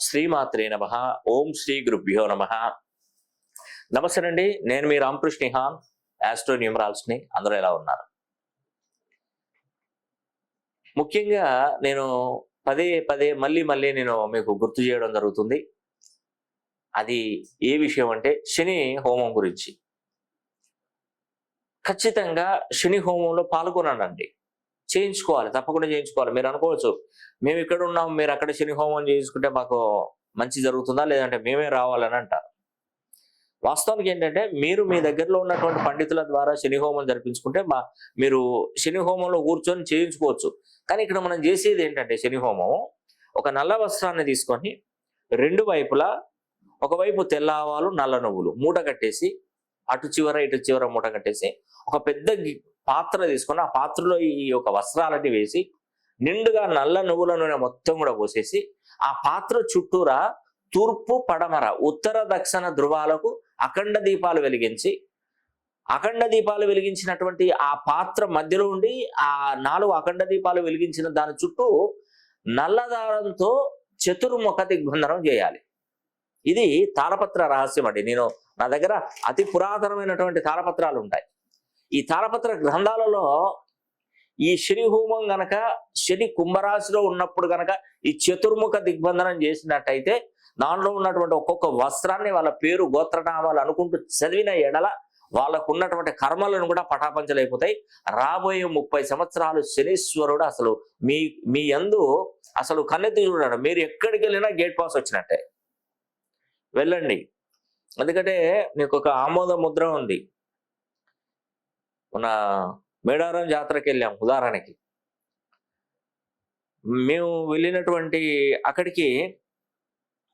శ్రీమాత్రే నమః. ఓం శ్రీ గురుభ్యో నమః. నమస్తే అండి, నేను మీ రామకృష్ణ నిహాన్, ఆస్ట్రో న్యూమరాల్స్ ని. అందరూ ఎలా ఉన్నారు? ముఖ్యంగా నేను పదే పదే మళ్ళీ నేను మీకు గుర్తు చేయడం జరుగుతుంది. అది ఏ విషయం అంటే శని హోమం గురించి. ఖచ్చితంగా శని హోమంలో పాల్గొనండి, చేయించుకోవాలి, తప్పకుండా చేయించుకోవాలి. మీరు అనుకోవచ్చు, మేము ఇక్కడ ఉన్నాం, మీరు అక్కడ శని హోమం చేయించుకుంటే మాకు మంచి జరుగుతుందా, లేదంటే మేమే రావాలని అంటారు. వాస్తవానికి ఏంటంటే, మీరు మీ దగ్గరలో ఉన్నటువంటి పండితుల ద్వారా శని హోమం జరిపించుకుంటే మీరు శని హోమంలో కూర్చొని చేయించుకోవచ్చు. కానీ ఇక్కడ మనం చేసేది ఏంటంటే, శని హోమం ఒక నల్ల వస్త్రాన్ని తీసుకొని రెండు వైపులా, ఒకవైపు తెల్ల ఆవాలు నల్ల నువ్వులు మూట కట్టేసి, అటు చివర ఇటు చివర మూట కట్టేసి, ఒక పెద్ద పాత్ర తీసుకొని ఆ పాత్రలో ఈ యొక్క వస్త్రాలన్నీ వేసి నిండుగా నల్ల నువ్వుల నూనె మొత్తం కూడా పోసేసి, ఆ పాత్ర చుట్టూరా తూర్పు పడమర ఉత్తర దక్షిణ ధృవాలకు అఖండ దీపాలు వెలిగించి, అఖండ దీపాలు వెలిగించినటువంటి ఆ పాత్ర మధ్యలో ఉండి ఆ 4 అఖండ దీపాలు వెలిగించిన దాని చుట్టూ నల్లదారంతో చతుర్ముఖ దిగ్బంధనం చేయాలి. ఇది తాళపత్ర రహస్యం అండి. నా దగ్గర అతి పురాతనమైనటువంటి తాళపత్రాలు ఉంటాయి. ఈ తాళపత్ర గ్రంథాలలో ఈ శని హోమం గనక శని కుంభరాశిలో ఉన్నప్పుడు గనక ఈ చతుర్ముఖ దిగ్బంధనం చేసినట్టయితే, దానిలో ఉన్నటువంటి ఒక్కొక్క వస్త్రాన్ని వాళ్ళ పేరు గోత్రనామాలు అనుకుంటూ చదివిన ఎడల వాళ్ళకు ఉన్నటువంటి కర్మలను కూడా పటాపంచలైపోతాయి. రాబోయే 30 సంవత్సరాలు శనీశ్వరుడు అసలు మీ యందు అసలు కన్నెత్తి చూడండి. మీరు ఎక్కడికి వెళ్ళినా గేట్ పాస్ వచ్చినట్టే. వెళ్ళండి, ఎందుకంటే మీకు ఒక ఆమోద ముద్ర ఉంది. మన మేడారం జాతరకి వెళ్ళాం ఉదాహరణకి. మేము వెళ్ళినటువంటి అక్కడికి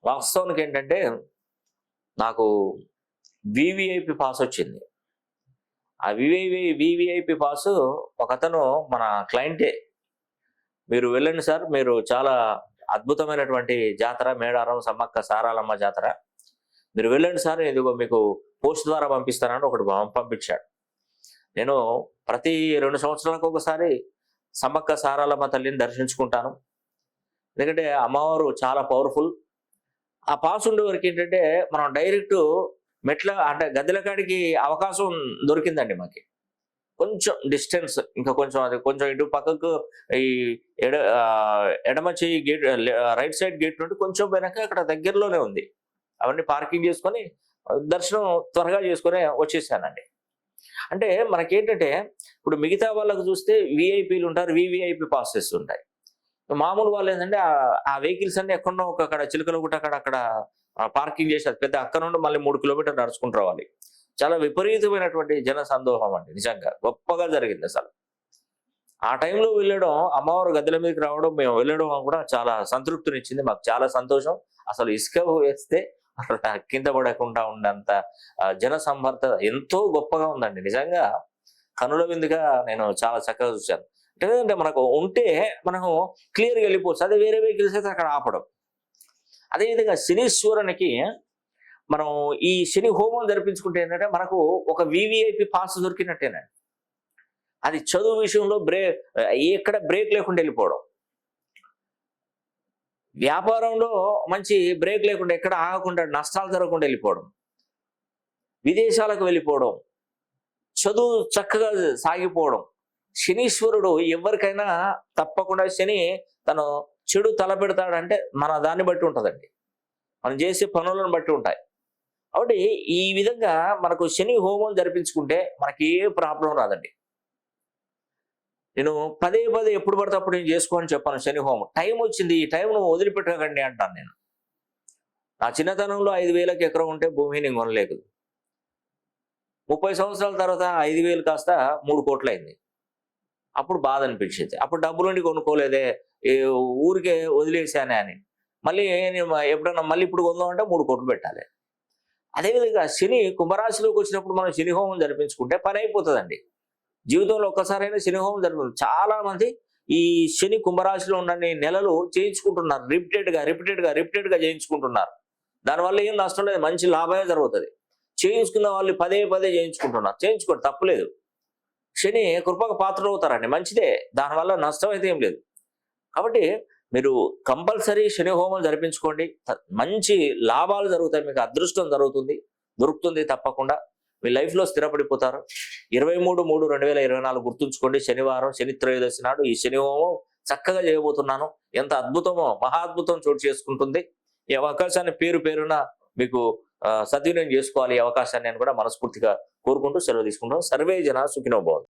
వాస్తవానికి ఏంటంటే, నాకు వివిఐపి పాస్ వచ్చింది. ఆ వివిఐపి పాస్ ఒకతను మన క్లయింటే. మీరు వెళ్ళండి సార్, మీరు చాలా అద్భుతమైనటువంటి జాతర మేడారం సమ్మక్క సారాలమ్మ జాతర, మీరు వెళ్ళండి సార్, ఇదిగో మీకు పోస్ట్ ద్వారా పంపిస్తానని ఒకటి పంపించాడు. నేను ప్రతి 2 సంవత్సరాలకు ఒకసారి సమ్మక్క సారాలమ్మ తల్లిని దర్శించుకుంటాను, ఎందుకంటే అమ్మవారు చాలా పవర్ఫుల్. ఆ పాస్ ఉండే వరకు ఏంటంటే, మనం డైరెక్ట్ మెట్ల అంటే గద్దెల కాడికి అవకాశం దొరికిందండి మాకి. కొంచెం డిస్టెన్స్, ఇంకా కొంచెం అది కొంచెం ఇటు పక్కకు ఈ ఎడమ చెయ్యి గేట్ రైట్ సైడ్ గేట్ నుండి కొంచెం వెనక అక్కడ దగ్గరలోనే ఉంది. అవన్నీ పార్కింగ్ చేసుకొని దర్శనం త్వరగా చేసుకొని వచ్చేసానండి. అంటే మనకేంటంటే, ఇప్పుడు మిగతా వాళ్ళకు చూస్తే విఐపీలు ఉంటారు, వివిఐపి పాసెస్ ఉంటాయి. మామూలు వాళ్ళు ఏంటంటే ఆ వెహికల్స్ అన్ని ఎక్కడో అక్కడ చిలుకల గుట్ట అక్కడ పార్కింగ్ చేసి, అది పెద్ద అక్కడ నుండి మళ్ళీ 3 కిలోమీటర్లు నడుచుకుంటూ రావాలి. చాలా విపరీతమైనటువంటి జన సందోహం అండి. నిజంగా గొప్పగా జరిగింది అసలు. ఆ టైంలో వెళ్ళడం, అమ్మవారు గద్దెల మీదకి రావడం, మేము వెళ్ళడం కూడా చాలా సంతృప్తినిచ్చింది. మాకు చాలా సంతోషం. అసలు ఇసుక వేస్తే కింద పడకుండా ఉన్నంత జన సంబర్ధ ఎంతో గొప్పగా ఉందండి. నిజంగా కనుల విందుగా నేను చాలా చక్కగా చూశాను. అంటే మనకు ఉంటే మనము క్లియర్గా వెళ్ళిపోవచ్చు. అదే వేరే వెహికల్స్ అయితే అక్కడ ఆపడం. అదేవిధంగా శనీశ్వరునికి మనం ఈ శని హోమం జరిపించుకుంటే ఏంటంటే, మనకు ఒక వివిఐపి పాస్ దొరికినట్టేనండి. అది చదువు విషయంలో ఎక్కడ బ్రేక్ లేకుండా వెళ్ళిపోవడం, వ్యాపారంలో మంచి బ్రేక్ లేకుండా ఎక్కడ ఆగకుండా నష్టాలు జరగకుండా వెళ్ళిపోవడం, విదేశాలకు వెళ్ళిపోవడం, చదువు చక్కగా సాగిపోవడం. శనీశ్వరుడు ఎవరికైనా తప్పకుండా శని తను చెడు తలపెడతాడంటే మన దాన్ని బట్టి ఉంటుందండి, మనం చేసే పనులను బట్టి ఉంటాయి. కాబట్టి ఈ విధంగా మనకు శని హోమం జరిపించుకుంటే మనకి ఏ ప్రాబ్లం రాదండి. నేను పదే ఎప్పుడు పడితే అప్పుడు నేను చేసుకోని చెప్పాను. శని హోమం టైం వచ్చింది, ఈ టైం నువ్వు వదిలిపెట్టకండి అంటాను నేను. నా చిన్నతనంలో 5,000కి ఎకరం ఉంటే భూమి నేను కొనలేదు. 30 సంవత్సరాల తర్వాత 5,000 కాస్త 3 కోట్లు అయింది. అప్పుడు బాధ అనిపించింది. అప్పుడు డబ్బులుండి కొనుక్కోలేదే, ఊరికే వదిలేసానే అని. మళ్ళీ ఎప్పుడన్నా మళ్ళీ ఇప్పుడు కొందామంటే 3 కోట్లు పెట్టాలి. అదేవిధంగా శని కుంభరాశిలోకి వచ్చినప్పుడు మనం శని హోమం జరిపించుకుంటే పని అయిపోతుందండి. జీవితంలో ఒక్కసారైనా శని హోమం జరిపించారు. చాలా మంది ఈ శని కుంభరాశిలో ఉన్న నెలలు చేయించుకుంటున్నారు, రిపీటెడ్గా చేయించుకుంటున్నారు. దానివల్ల ఏం నష్టం లేదు, మంచి లాభమే జరుగుతుంది. చేయించుకున్న వాళ్ళు పదే చేయించుకుంటున్నారు. చేయించుకోండి, తప్పులేదు. శని కృపకు పాత్రలు అవుతారండి, మంచిదే. దానివల్ల నష్టం అయితే ఏం లేదు. కాబట్టి మీరు కంపల్సరీ శని హోమం జరిపించుకోండి. మంచి లాభాలు జరుగుతాయి, మీకు అదృష్టం దొరుకుతుంది తప్పకుండా. మీ లైఫ్లో స్థిరపడిపోతారు. 23/3/2024 గుర్తుంచుకోండి, శనివారం, శని త్రయోదశి నాడు ఈ శని హోమం చక్కగా చేయబోతున్నాను. ఎంత అద్భుతమో, మహా అద్భుతం చోటు చేసుకుంటుంది. ఈ అవకాశాన్ని పేరున మీకు సద్వినియోగం చేసుకోవాలి. ఈ అవకాశాన్ని నేను కూడా మనస్ఫూర్తిగా కోరుకుంటూ సెలవు తీసుకుంటాను. సర్వే జన సుఖినో భవంతు.